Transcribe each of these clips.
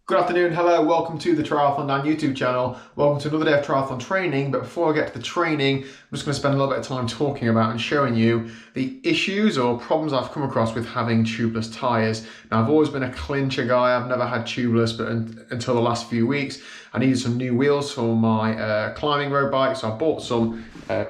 Good afternoon, hello, welcome to the TriathlonDan YouTube channel. Welcome to another day of triathlon training, but before I get to the training, I'm just going to spend a little bit of time talking about and showing you the issues or problems I've come across with having tubeless tyres. Now, I've always been a clincher guy, I've never had tubeless, but until the last few weeks, I needed some new wheels for my climbing road bike, so I bought some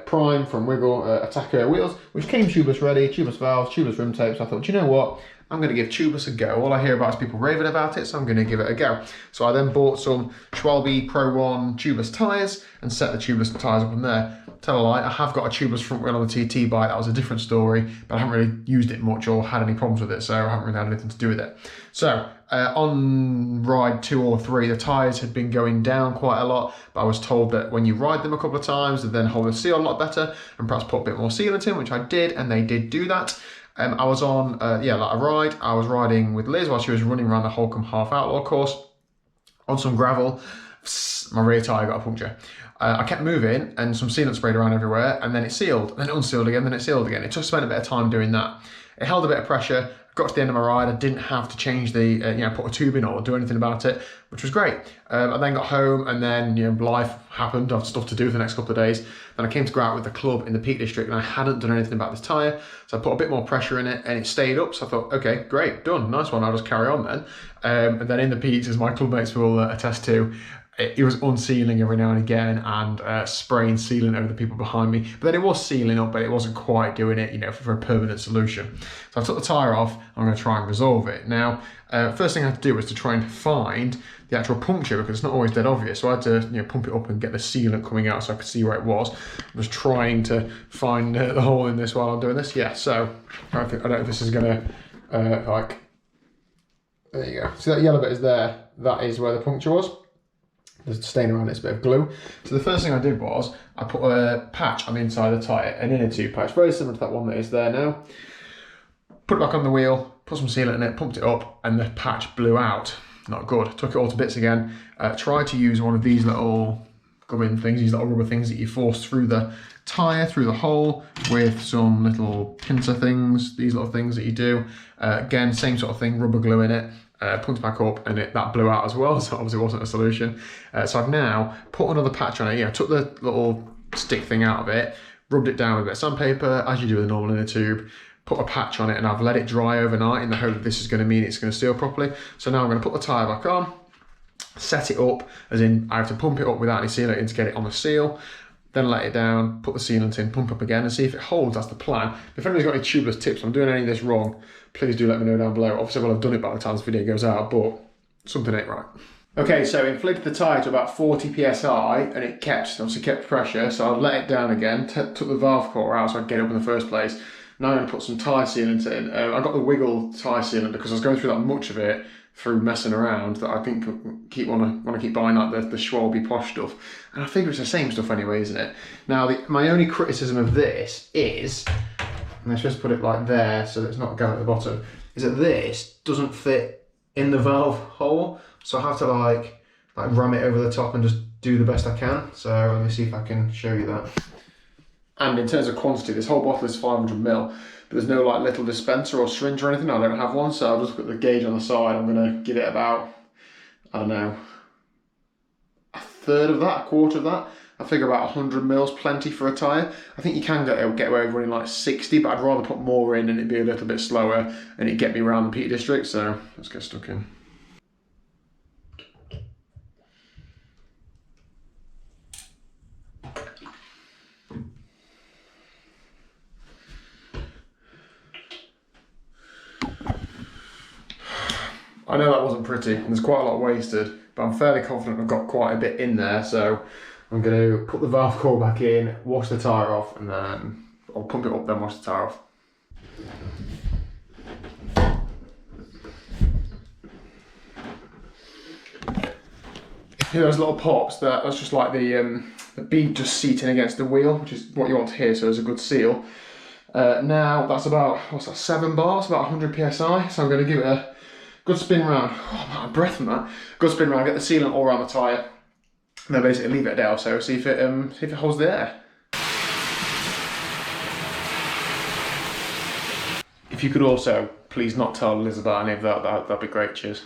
Prime from Wiggle Attacker wheels, which came tubeless ready, tubeless valves, tubeless rim tapes. I thought, do you know what? I'm going to give tubeless a go. All I hear about is people raving about it, so I'm going to give it a go. So I then bought some Schwalbe Pro 1 tubeless tyres and set the tubeless tyres up on there. Tell a lie, I have got a tubeless front wheel on the TT bike. That was a different story, but I haven't really used it much or had any problems with it, so I haven't really had anything to do with it. So on ride 2 or 3, the tyres had been going down quite a lot, but I was told that when you ride them a couple of times, they then hold the seal a lot better and perhaps put a bit more sealant in, which I did, and they did do that. I was on, like a ride. I was riding with Liz while she was running around the Holcombe Half Outlaw course on some gravel. My rear tyre got a puncture. I kept moving and some sealant sprayed around everywhere, and then it sealed, then it unsealed again, then it sealed again. It just spent a bit of time doing that. It held a bit of pressure. Got to the end of my ride, I didn't have to change the, put a tube in or do anything about it, which was great. I then got home and then, life happened. I had stuff to do for the next couple of days. Then I came to go out with the club in the Peak District and I hadn't done anything about this tyre. So I put a bit more pressure in it and it stayed up. So I thought, okay, great, done, nice one, I'll just carry on then. And then in the Peaks, as my clubmates will attest to, it was unsealing every now and again and spraying sealant over the people behind me. But then it was sealing up, but it wasn't quite doing it, for a permanent solution. So I took the tyre off. I'm going to try and resolve it. Now, first thing I had to do was to try and find the actual puncture because it's not always dead obvious. So I had to, pump it up and get the sealant coming out so I could see where it was. I was trying to find the hole in this while I'm doing this. Yeah. So I don't know if this is going to there you go. See that yellow bit is there. That is where the puncture was. There's a stain around it's a bit of glue. So the first thing I did was I put a patch on the inside of the tyre, an inner tube patch, very similar to that one that is there now. Put it back on the wheel, put some sealant in it, pumped it up, and the patch blew out. Not good. Took it all to bits again. Tried to use one of these little gubbin things, these little rubber things that you force through the tyre, through the hole, with some little pincer things, these little things that you do. Again, same sort of thing, rubber glue in it. Pumped back up and that blew out as well, so obviously wasn't a solution. So I've now put another patch on it, took the little stick thing out of it, rubbed it down with a bit of sandpaper, as you do with a normal inner tube, put a patch on it, and I've let it dry overnight in the hope that this is going to mean it's going to seal properly. So now I'm going to put the tyre back on, set it up, as in I have to pump it up without any sealant in to get it on the seal, then let it down, put the sealant in, pump up again and see if it holds. That's the plan. If anybody's got any tubeless tips, I'm doing any of this wrong, please do let me know down below. Obviously, well, I've done it by the time this video goes out, but something ain't right. Okay, so inflated the tyre to about 40 PSI and it obviously kept pressure, so I've let it down again, took the valve cover out so I could get it up in the first place. Now I'm going to put some tyre sealant in. I got the Wiggle tyre sealant because I was going through that much of it through messing around that I think want to keep buying like the Schwalbe posh stuff. And I figure it's the same stuff anyway, isn't it? Now, my only criticism of this is, and let's just put it like there so that it's not going at the bottom, is that this doesn't fit in the valve hole. So I have to like ram it over the top and just do the best I can. So let me see if I can show you that. And in terms of quantity, this whole bottle is 500 ml, but there's no like little dispenser or syringe or anything. I don't have one, so I'll just put the gauge on the side. I'm going to give it about, I don't know, a third of that, a quarter of that. I figure about 100 mils, plenty for a tyre. I think you can get away with running like 60, but I'd rather put more in and it'd be a little bit slower and it'd get me around the Peak District, so let's get stuck in. I know that wasn't pretty, and there's quite a lot wasted, but I'm fairly confident I've got quite a bit in there, so I'm going to put the valve core back in, wash the tyre off, and then I'll pump it up, then wash the tyre off. Hear those little pops? That's just like the bead just seating against the wheel, which is what you want to hear, so there's a good seal. Now that's about, what's that, 7 bars, about 100 PSI, so I'm going to give it a good spin round. Oh, I'm out of breath from that. Good spin round, get the sealant all around the tyre, and then basically leave it a day or so, see if it holds the air. If you could also please not tell Liz about any of that, that'd be great, cheers.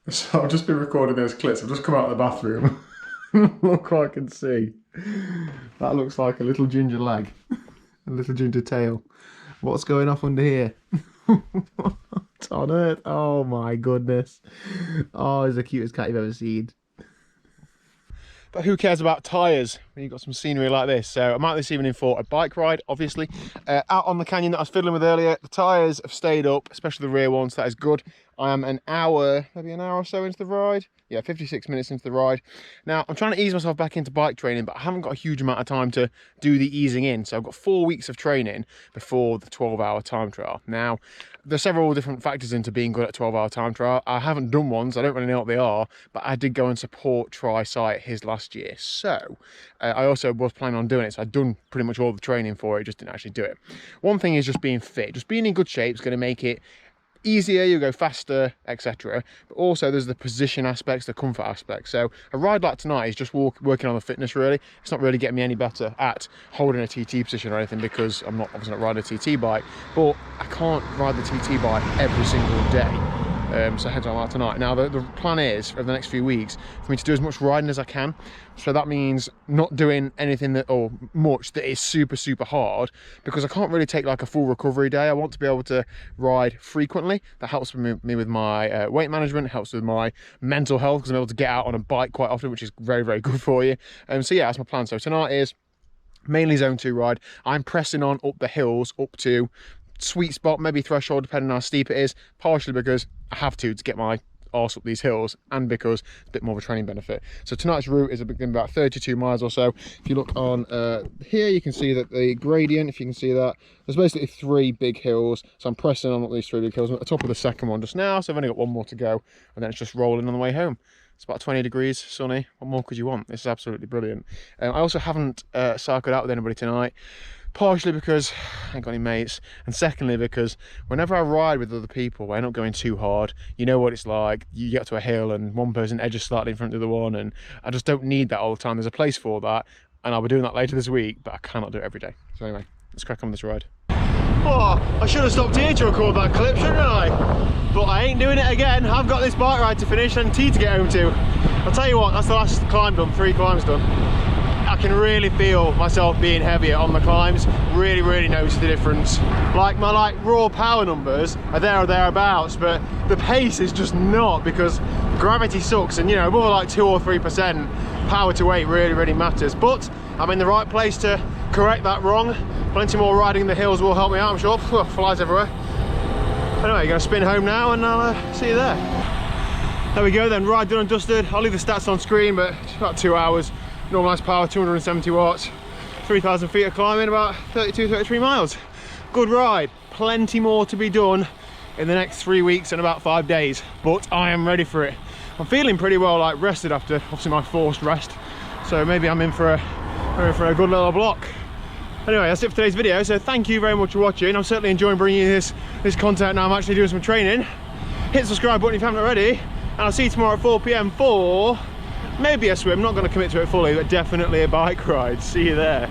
So I've just been recording those clips. I've just come out of the bathroom. Look what I can see. That looks like a little ginger leg. A little ginger tail. What's going off under here? What on earth? Oh my goodness. Oh, he's the cutest cat you've ever seen. But who cares about tyres when you've got some scenery like this? So I'm out this evening for a bike ride, obviously. Out on the canyon that I was fiddling with earlier, the tyres have stayed up, especially the rear ones. That is good. I am an hour, maybe an hour or so into the ride. Yeah, 56 minutes into the ride. Now, I'm trying to ease myself back into bike training, but I haven't got a huge amount of time to do the easing in. So I've got 4 weeks of training before the 12-hour time trial. Now, there's several different factors into being good at 12-hour time trial. I haven't done one, so I don't really know what they are, but I did go and support Tri his last year. So I also was planning on doing it. So I'd done pretty much all the training for it, just didn't actually do it. One thing is just being fit. Just being in good shape is going to make it easier, you go faster, etc. But also there's the position aspects, the comfort aspects. So a ride like tonight is just working on the fitness really. It's not really getting me any better at holding a TT position or anything, because I'm obviously not riding a TT bike, but I can't ride the TT bike every single day. So hence I'm out tonight. Now the plan is for the next few weeks for me to do as much riding as I can. So that means not doing anything or much that is super hard, because I can't really take like a full recovery day. I want to be able to ride frequently. That helps me with my weight management, helps with my mental health, because I'm able to get out on a bike quite often, which is very good for you. So yeah, that's my plan. So tonight is mainly zone 2 ride. I'm pressing on up the hills up to sweet spot, maybe threshold, depending on how steep it is, partially because I have to get my arse up these hills, and because it's a bit more of a training benefit. So tonight's route is about 32 miles or so. If you look on here, you can see that the gradient, if you can see that, there's basically 3 big hills. So I'm pressing on up these 3 big hills. I'm at the top of the second one just now, so I've only got 1 more to go, and then it's just rolling on the way home. It's about 20 degrees, sunny. What more could you want? This is absolutely brilliant. I also haven't cycled out with anybody tonight, partially because I ain't got any mates, and secondly because whenever I ride with other people, I end up going too hard. You know what it's like. You get to a hill and one person edges slightly in front of the other one, and I just don't need that all the time. There's a place for that, and I'll be doing that later this week, but I cannot do it every day. So anyway, let's crack on this ride. Oh, I should have stopped here to record that clip, shouldn't I? But I ain't doing it again. I've got this bike ride to finish and tea to get home to. I'll tell you what, that's the last climb done, 3 climbs done. I can really feel myself being heavier on the climbs. Really notice the difference. Like my raw power numbers are there or thereabouts, but the pace is just not, because gravity sucks, and you know, above like 2 or 3% power to weight really matters. But I'm in the right place to correct that wrong. Plenty more riding in the hills will help me out, I'm sure. Flies everywhere. Anyway, gonna spin home now, and I'll see you there. There we go then, ride done and dusted. I'll leave the stats on screen, but it's about 2 hours. Normalised power, 270 watts, 3,000 feet of climbing, about 32-33 miles. Good ride. Plenty more to be done in the next 3 weeks and about 5 days, but I am ready for it. I'm feeling pretty well rested after obviously my forced rest, so maybe I'm in for a good little block. Anyway, that's it for today's video, so thank you very much for watching. I'm certainly enjoying bringing you this content now I'm actually doing some training. Hit the subscribe button if you haven't already, and I'll see you tomorrow at 4 PM for maybe a swim. Not going to commit to it fully, but definitely a bike ride. See you there.